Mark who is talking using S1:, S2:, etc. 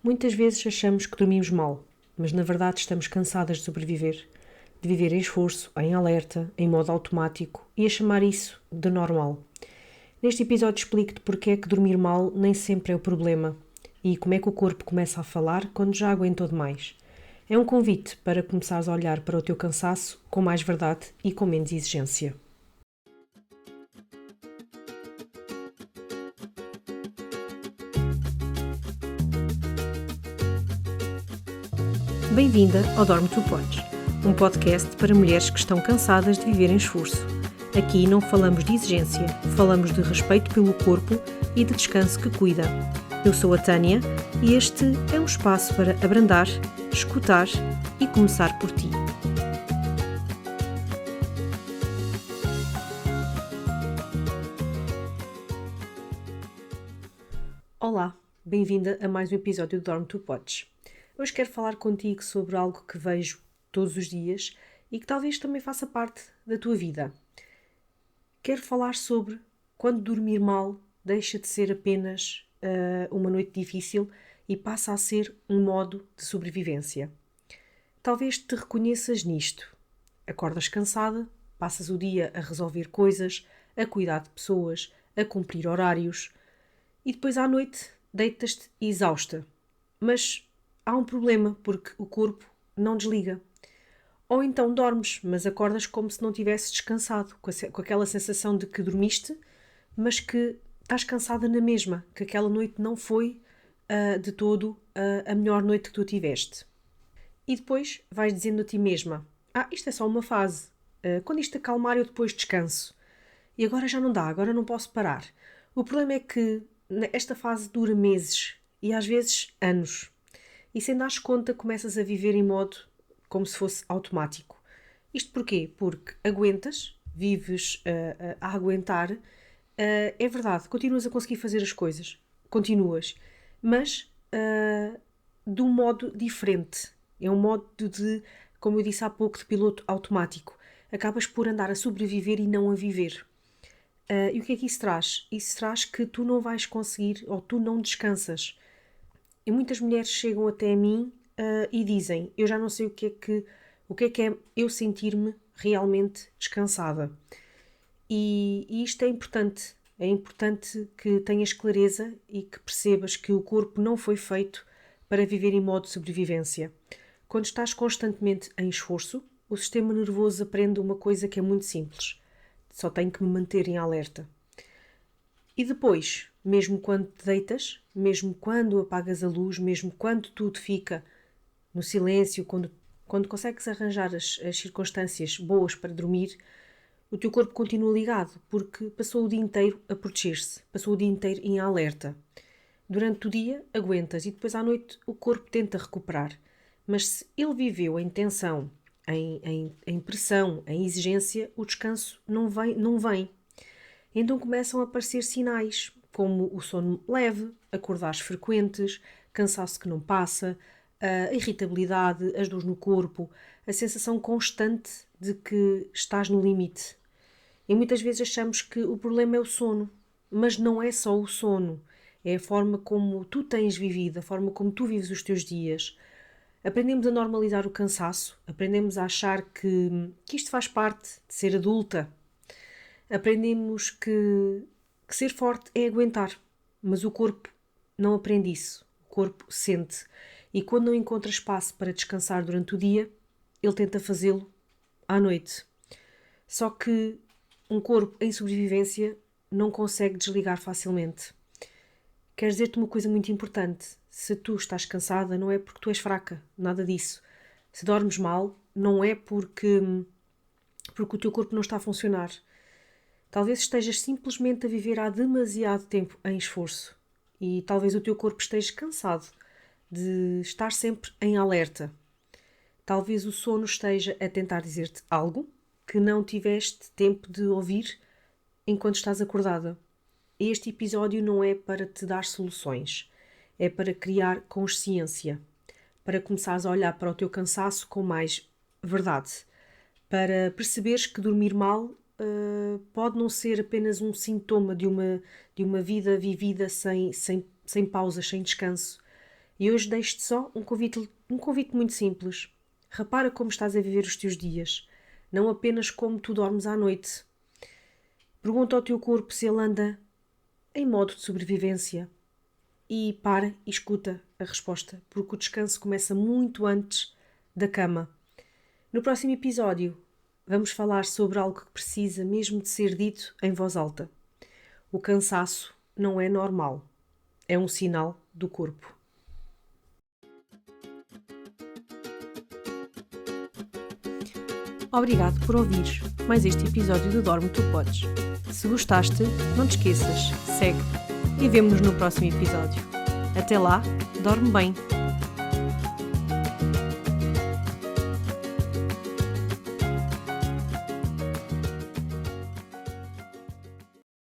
S1: Muitas vezes achamos que dormimos mal, mas na verdade estamos cansadas de sobreviver, de viver em esforço, em alerta, em modo automático e a chamar isso de normal. Neste episódio explico-te porque é que dormir mal nem sempre é o problema e como é que o corpo começa a falar quando já aguentou demais. É um convite para começares a olhar para o teu cansaço com mais verdade e com menos exigência. Bem-vinda ao Dorme Tu Podes, um podcast para mulheres que estão cansadas de viver em esforço. Aqui não falamos de exigência, falamos de respeito pelo corpo e de descanso que cuida. Eu sou a Tânia e este é um espaço para abrandar, escutar e começar por ti. Olá, bem-vinda a mais um episódio do Dorme Tu Podes. Hoje quero falar contigo sobre algo que vejo todos os dias e que talvez também faça parte da tua vida. Quero falar sobre quando dormir mal deixa de ser apenas uma noite difícil e passa a ser um modo de sobrevivência. Talvez te reconheças nisto. Acordas cansada, passas o dia a resolver coisas, a cuidar de pessoas, a cumprir horários e depois à noite deitas-te exausta. Mas há um problema porque o corpo não desliga. Ou então dormes, mas acordas como se não tivesses descansado, com aquela sensação de que dormiste, mas que estás cansada na mesma, que aquela noite não foi de todo a melhor noite que tu tiveste. E depois vais dizendo a ti mesma: isto é só uma fase. Quando isto acalmar, eu depois descanso. E agora já não dá, agora não posso parar. O problema é que esta fase dura meses e às vezes anos. E sem dares conta, começas a viver em modo como se fosse automático. Isto porquê? Porque aguentas, vives a aguentar. É verdade, continuas a conseguir fazer as coisas. Continuas. Mas de um modo diferente. É um modo de, como eu disse há pouco, de piloto automático. Acabas por andar a sobreviver e não a viver. E o que é que isso traz? Isso traz que tu não vais conseguir ou tu não descansas. E muitas mulheres chegam até a mim e dizem: eu já não sei o que é eu sentir-me realmente descansada. E isto é importante. É importante que tenhas clareza e que percebas que o corpo não foi feito para viver em modo de sobrevivência. Quando estás constantemente em esforço, o sistema nervoso aprende uma coisa que é muito simples. Só tenho que me manter em alerta. E depois, mesmo quando te deitas, mesmo quando apagas a luz, mesmo quando tudo fica no silêncio, quando consegues arranjar as circunstâncias boas para dormir, o teu corpo continua ligado, porque passou o dia inteiro a proteger-se, passou o dia inteiro em alerta. Durante o dia aguentas e depois à noite o corpo tenta recuperar. Mas se ele viveu em tensão, em pressão, em exigência, o descanso não vem. Então começam a aparecer sinais, como o sono leve, acordares frequentes, cansaço que não passa, a irritabilidade, as dores no corpo, a sensação constante de que estás no limite. E muitas vezes achamos que o problema é o sono, mas não é só o sono, é a forma como tu tens vivido, a forma como tu vives os teus dias. Aprendemos a normalizar o cansaço, aprendemos a achar que isto faz parte de ser adulta. Aprendemos que ser forte é aguentar, mas o corpo não aprende isso. O corpo sente. E quando não encontra espaço para descansar durante o dia, ele tenta fazê-lo à noite. Só que um corpo em sobrevivência não consegue desligar facilmente. Quero dizer-te uma coisa muito importante. Se tu estás cansada, não é porque tu és fraca, nada disso. Se dormes mal, não é porque o teu corpo não está a funcionar. Talvez estejas simplesmente a viver há demasiado tempo em esforço e talvez o teu corpo esteja cansado de estar sempre em alerta. Talvez o sono esteja a tentar dizer-te algo que não tiveste tempo de ouvir enquanto estás acordada. Este episódio não é para te dar soluções, é para criar consciência, para começares a olhar para o teu cansaço com mais verdade, para perceberes que dormir mal pode não ser apenas um sintoma de uma vida vivida sem pausas, sem descanso. E hoje deixo-te só um convite muito simples. Repara como estás a viver os teus dias, não apenas como tu dormes à noite. Pergunta ao teu corpo se ele anda em modo de sobrevivência e para e escuta a resposta, porque o descanso começa muito antes da cama. No próximo episódio, vamos falar sobre algo que precisa mesmo de ser dito em voz alta. O cansaço não é normal, é um sinal do corpo. Obrigado por ouvires mais este episódio do Dorme Tu Podes. Se gostaste, não te esqueças, segue e vemo-nos no próximo episódio. Até lá, dorme bem!